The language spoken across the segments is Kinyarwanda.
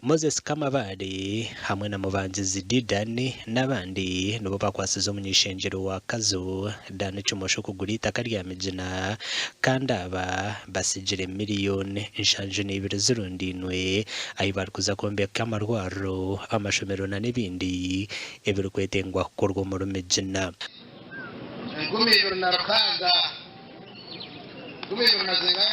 Moses Kamabare hamwe na Mubanzizi Didane n'abandi nibo bakwasize umunyishengero wa Kazo dane cy'umusho kugura itaka rya Migina kandi aba basigire miliyoni inshanju n'ibiro zirundinwe aho barikuza kombeka amarwaro amashomero na n'ibindi ebiro kwetengwa kukorwa mu Migina. Ngumiro na Rukaga ngumiro na Zenga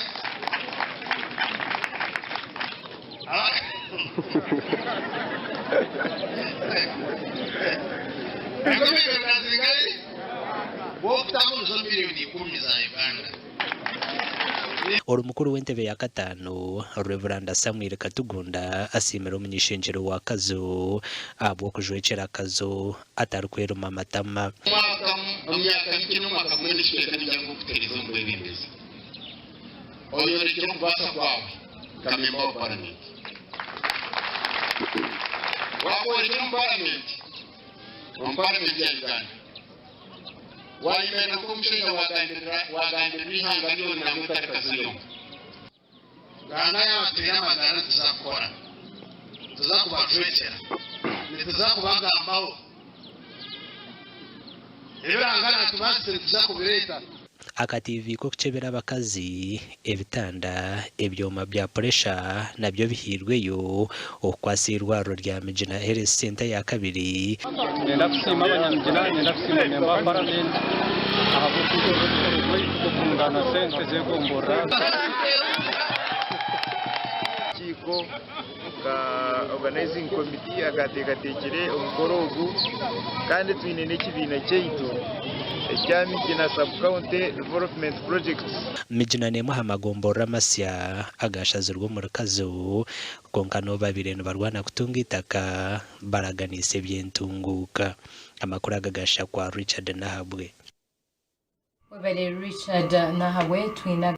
Orumukuru w'entebe ya gatanu Reverend Samuel Katugunda asimira umunyishengero wa Kazo abo kujwecera Kazo atarukwera amatama myaka y'ikino mwaka mwene kigenda bijyango kutereza mu bwebindezi oyo rikiro kubasa kwawe kamemba wa parliament wako rikiro parliament ya Uganda walimena ko mushinga wagandira bihanganyo na mutarakaziyo gana y'abatera amagara tuzakora tuzakubajwetera tuzakubagambaho ibirangana tubasire tuzakubireta akativi ko kucebera abakazi ebitanda ebyoma bya pressure nabyo bihirweyo okwasirwa rya Migina Health Center ya kabiri nenda kusima abanyamigina nenda kusima memba parliament aho kungana sente zegombora kiko ka organizing committee agategatekere umukorogu kandi twine n'ikibina cy'ito Migina sub-county development projects. Migina nemo hamagombora masya agashazirwa mu Kazo konkano babire barwana kutunga itaka baraganise byentunguka amakuru agagasha kwa Richard Nahabwe. Richard Nahabwe twina